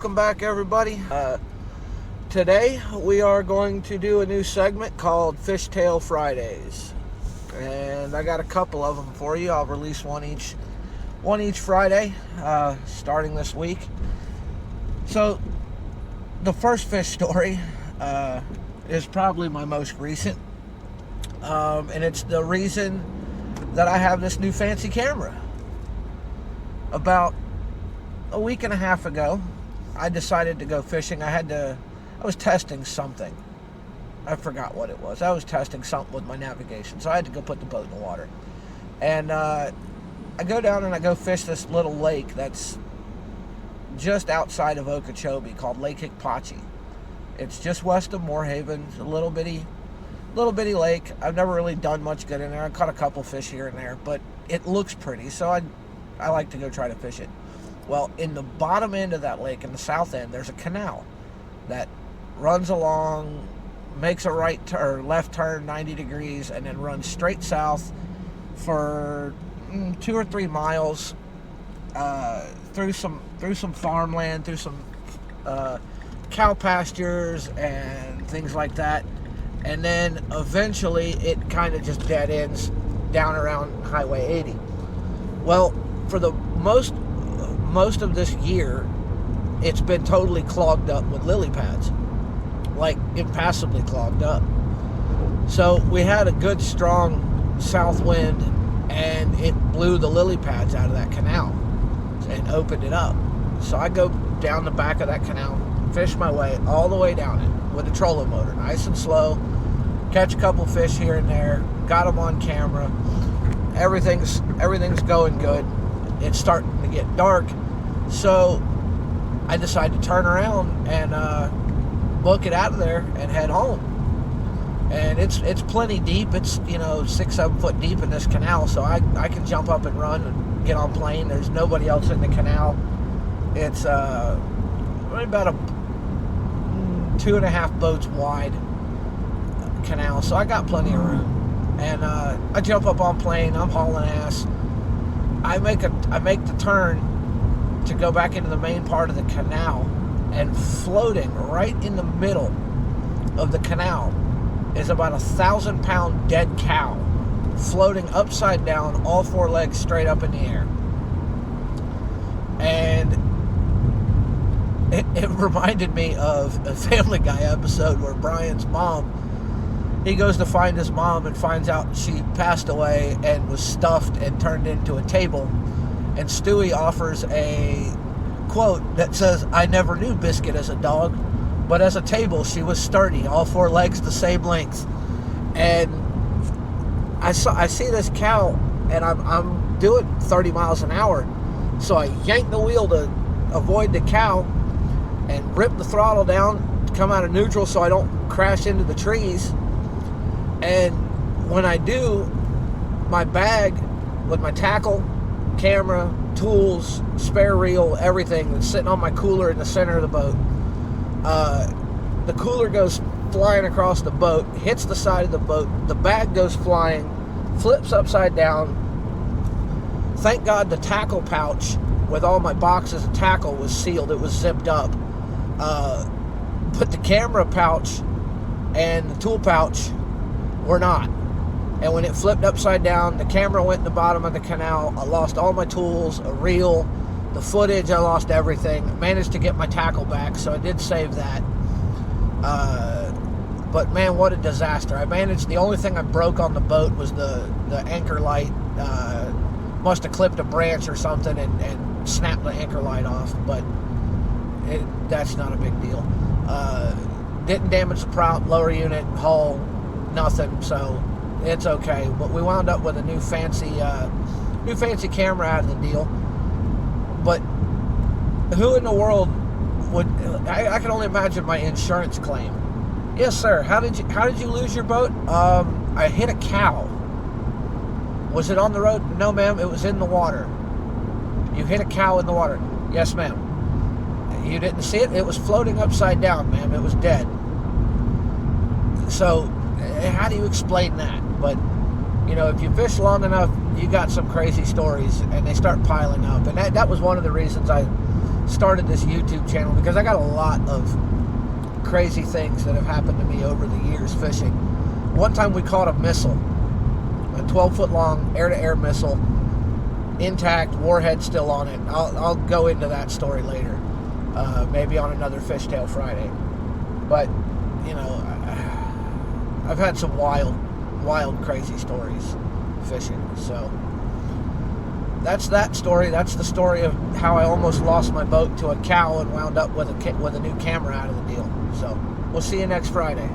welcome back everybody. Today we are going to do a new segment called Fishtail Fridays, and I got a couple of them for you. I'll release one each Friday starting this week. So the first fish story is probably my most recent, and it's the reason that I have this new fancy camera. About a week and a half ago, I decided to go fishing. I was testing something. I forgot what it was. I was testing something with my navigation, so I had to go put the boat in the water. And I go down and I go fish this little lake that's just outside of Okeechobee called Lake Okechobee. It's just west of Moorhaven. It's a little bitty lake. I've never really done much good in there. I caught a couple fish here and there, but it looks pretty, so I like to go try to fish it. Well, in the bottom end of that lake, in the south end, there's a canal that runs along, makes a left turn 90 degrees, and then runs straight south for 2 or 3 miles through some farmland, through some cow pastures and things like that, and then eventually it kind of just dead ends down around Highway 80. Well, for the most of this year, it's been totally clogged up with lily pads, like impassably clogged up. So we had a good strong south wind, and it blew the lily pads out of that canal and opened it up. So I go down the back of that canal, fish my way all the way down it with a trolling motor, nice and slow, catch a couple fish here and there, got them on camera. Everything's going good. It's starting to get dark, so I decided to turn around and book it out of there and head home. And it's plenty deep. It's 6-7 foot deep in this canal, so I can jump up and run and get on plane. There's nobody else in the canal. It's about a 2.5 boats wide canal, so I got plenty of room. And I jump up on plane. I'm hauling ass. I make the turn to go back into the main part of the canal, and floating right in the middle of the canal is about 1,000-pound dead cow, floating upside down, all 4 legs straight up in the air. And it reminded me of a Family Guy episode where Brian's mom, he goes to find his mom and finds out she passed away and was stuffed and turned into a table. And Stewie offers a quote that says, "I never knew Biscuit as a dog, but as a table she was sturdy, all 4 legs the same length." And I see this cow, and I'm doing 30 miles an hour, so I yank the wheel to avoid the cow and rip the throttle down to come out of neutral so I don't crash into the trees. And when I do, my bag with my tackle, camera, tools, spare reel, everything that's sitting on my cooler in the center of the boat, the cooler goes flying across the boat, hits the side of the boat, the bag goes flying, flips upside down. Thank God the tackle pouch with all my boxes of tackle was sealed. It was zipped up. But the camera pouch and the tool pouch were not. And when it flipped upside down, the camera went in the bottom of the canal. I lost all my tools, a reel, the footage, I lost everything. I managed to get my tackle back, so I did save that. But man, what a disaster. The only thing I broke on the boat was the anchor light. Must have clipped a branch or something and snapped the anchor light off, but that's not a big deal. Didn't damage the prop, lower unit, hull, nothing, so it's okay. But we wound up with a new fancy camera out of the deal. But who in the world would? I can only imagine my insurance claim. Yes, sir. How did you lose your boat? I hit a cow. Was it on the road? No, ma'am. It was in the water. You hit a cow in the water. Yes, ma'am. You didn't see it? It was floating upside down, ma'am. It was dead. So, how do you explain that? But, if you fish long enough, you got some crazy stories, and they start piling up. And that was one of the reasons I started this YouTube channel because I got a lot of crazy things that have happened to me over the years fishing. One time we caught a missile, a 12-foot long air-to-air missile, intact, warhead still on it. I'll go into that story later, maybe on another Fishtail Friday. But, you know, I've had some wild, crazy stories fishing. So that's that story. That's the story of how I almost lost my boat to a cow and wound up with a new camera out of the deal. So we'll see you next Friday.